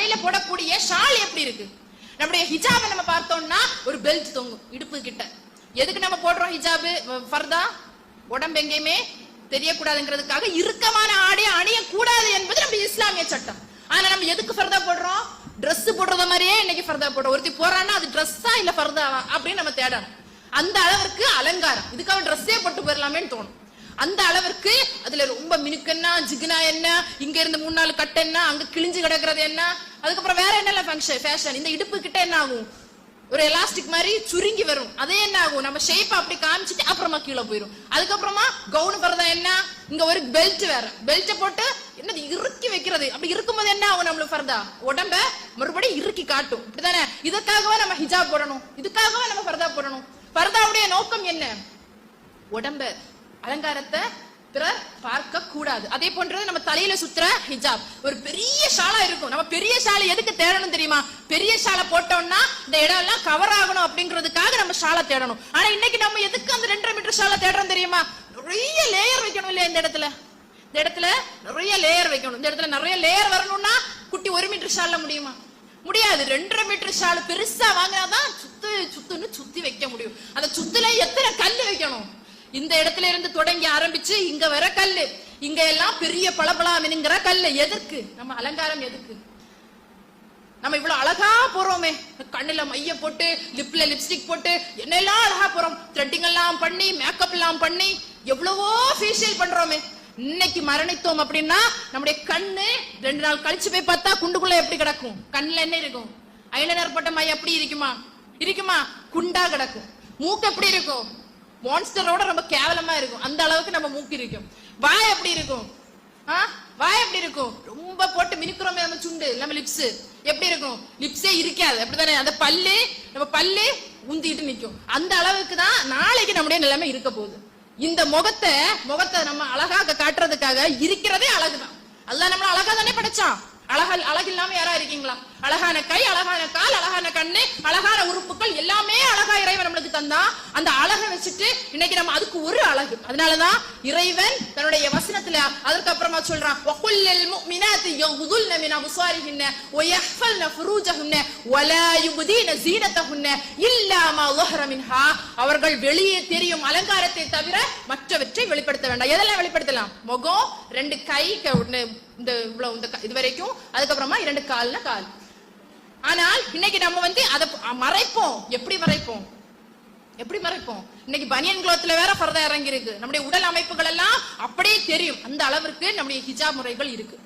தலையில போடக்கூடிய ஷால் எப்படி இருக்கு? நம்முடைய ஹிஜாபை நம்ம பார்த்தோம்னா ஒரு பெல்ட் தொங்கும் இடுப்பு கிட்ட. எதுக்கு நம்ம போடுறோம் ஹிஜாபு ஃபர்தா? உடம்பு எங்கேயுமே தெரியக்கூடாதுங்கிறதுக்காக இறுக்கமான ஆடை அணிய கூடாது என்பது நம்ம இஸ்லாமிய சட்டம். ஆனா நம்ம எதுக்கு ஃபர்தா போடுறோம்? ட்ரெஸ் போடுறத மாதிரியே இன்னைக்கு ஃபர்தா போடுறோம். ஒருத்தி போறான்னா அது ட்ரெஸ்ஸா இல்ல ஃபர்தாவா அப்படின்னு நம்ம தேடணும். அந்த அளவிற்கு அலங்காரம். இதுக்காக ட்ரெஸ்ஸே போட்டு போயிடலாமேன்னு தோணும். அந்த அளவிற்கு அதுல ரொம்ப மினுக்கன்னா ஜிகுனா என்ன, இங்க இருந்து 3-4 கட்டு என்ன, அங்க கிழிஞ்சு கிடக்குறது என்ன, அதுக்கப்புறம் வேற என்னெல்லாம் ஃபேஷன். இந்த இடுப்பு கிட்ட என்ன ஆகும்? ஒரு எலாஸ்டிக் மாதிரி சுருங்கி வரும். அதே என்ன ஆகும்? நம்ம ஷேப் அப்படி காமிச்சிட்டு அப்புறமா கீழே போயிடும். அதுக்கப்புறமா கவுன் பரதா என்ன, இங்க ஒரு பெல்ட் வேற, பெல்ட் போட்டு என்னது இறுக்கி வைக்கிறது. அப்படி இருக்கும்போது என்ன ஆகும்? நம்மளுக்கு ஃபர்தா உடம்ப மறுபடியும் இறுக்கி காட்டும். இப்படிதானே? இதுக்காகவே நம்ம ஹிஜாப் போடணும், இதுக்காகவே நம்ம ஃபர்தா போடணும். ஃபர்தாவுடைய நோக்கம் என்ன? உடம்ப அலங்காரத்தை பிறர் பார்க்க கூடாது. அதே போன்றது நம்ம தலையில சுத்துற ஹிஜாப் ஒரு பெரிய ஷாலா இருக்கும். நம்ம பெரிய ஷாலை எதுக்கு தேடணும் தெரியுமா? பெரிய ஷாலை போட்டோம்னா இந்த இடம் எல்லாம் கவர் ஆகணும் அப்படிங்கிறதுக்காக நம்ம ஷாலை தேடணும். ஆனா இன்னைக்கு நம்ம எதுக்கு அந்த 2.5 மீட்டர் ஷாலை தேடுறோம் தெரியுமா? நிறைய லேயர் வைக்கணும் இல்லையா? இந்த இடத்துல நிறைய லேயர் வைக்கணும். இந்த இடத்துல நிறைய லேயர் வரணும்னா குட்டி 1 மீட்டர் ஷால்ல முடியுமா? முடியாது. 2.5 மீட்டர் ஷால் பெருசா வாங்கினாதான் சுத்துன்னு சுத்தி வைக்க முடியும். அந்த சுத்துல எத்தனை கல்லு வைக்கணும்? இந்த இடத்துல இருந்து தொடங்கி ஆரம்பிச்சு இங்க வர கல்லு, இங்க எல்லாம் பெரிய பளபளங்கிற கல்லு. எதற்கு? நம்ம அலங்காரம் எதுக்கு? நம்ம இவ்வளவு அழகா போறோமே, கண்ணுல மைய போட்டு லிப்ல லிப்ஸ்டிக் போட்டு என்னெல்லாம் அழகா போறோம், த்ரெட்டிங் எல்லாம் பண்ணி மேக்கப் எல்லாம் பண்ணி எவ்வளவோ ஃபேஷியல் பண்றோமே. இன்னைக்கு மரணித்தோம் அப்படின்னா நம்முடைய கண்ணு 2 நாள் கழிச்சு போய் பார்த்தா குண்டுக்குள்ள எப்படி கிடக்கும்? கண்ணுல என்ன இருக்கும்? ஐலைனர் போட்ட மை எப்படி இருக்குமா? குண்டா கிடக்கும். மூக்கு எப்படி இருக்கும்? மான்ஸ்டரோட ரொம்ப கேவலமா இருக்கும். அந்த அளவுக்கு நம்ம மூக்கு இருக்கும். வாய் எப்படி இருக்கும்? ரொம்ப போட்டு மினுக்குறோமே நம்ம சுண்டு, நம்ம லிப்ஸ் எப்படி இருக்கும்? லிப்ஸே இருக்காது. அப்படித்தானே? அந்த நம்ம பல்லு உந்திட்டு நிக்கும். அந்த அளவுக்கு தான் நாளைக்கு நம்முடைய நிலைமை இருக்க போகுது. இந்த முகத்தை நம்ம அழகாக காட்டுறதுக்காக இருக்கிறதே அழகுதான். அல்லாஹ் நம்மள அழகா தானே படைச்சான். அழகு இல்லாம யாரா இருக்கீங்களா? அழகான கை, அழகான கால், அழகான கண்ணு, அழகான உறுப்புகள் எல்லாமே அழகா இறைவன் நம்மளுக்கு தந்தா. அந்த அழகை வச்சுட்டு இன்னைக்கு நம்ம அதுக்கு ஒரு அழகு. அதனாலதான் இறைவன் தன்னுடைய வசனத்துல அதற்கு அப்புறமா சொல்றான், வகுல்லில் முஃமினாத்தி யகுதுல்ன மின் அப்சாரிஹின்ன வயஹ்ஃபல்ன ஃபுரூஜஹுன்ன வலா யுப்தீன ஸீனத்தஹுன்ன இல்லா மா ظஹர மின்ஹா. அவர்கள் வெளியே தெரியும் அலங்காரத்தை தவிர மற்றவற்றை வெளிப்படுத்த வேண்டாம். எதெல்லாம் வெளிப்படுத்தலாம்? முகம், 2 கை, இந்த இது வரைக்கும், அதுக்கப்புறமா 2 கால்னா கால். ஆனால் இன்னைக்கு நம்ம அதை மறைப்போம். எப்படி மறைப்போம்? இன்னைக்கு பனியன் குளோத்ல வேற ஃபர்தா இறங்கி இருக்கு. நம்முடைய உடல் அமைப்புகள் எல்லாம் அப்படியே தெரியும். அந்த அளவிற்கு நம்முடைய ஹிஜாப் முறைகள் இருக்கு.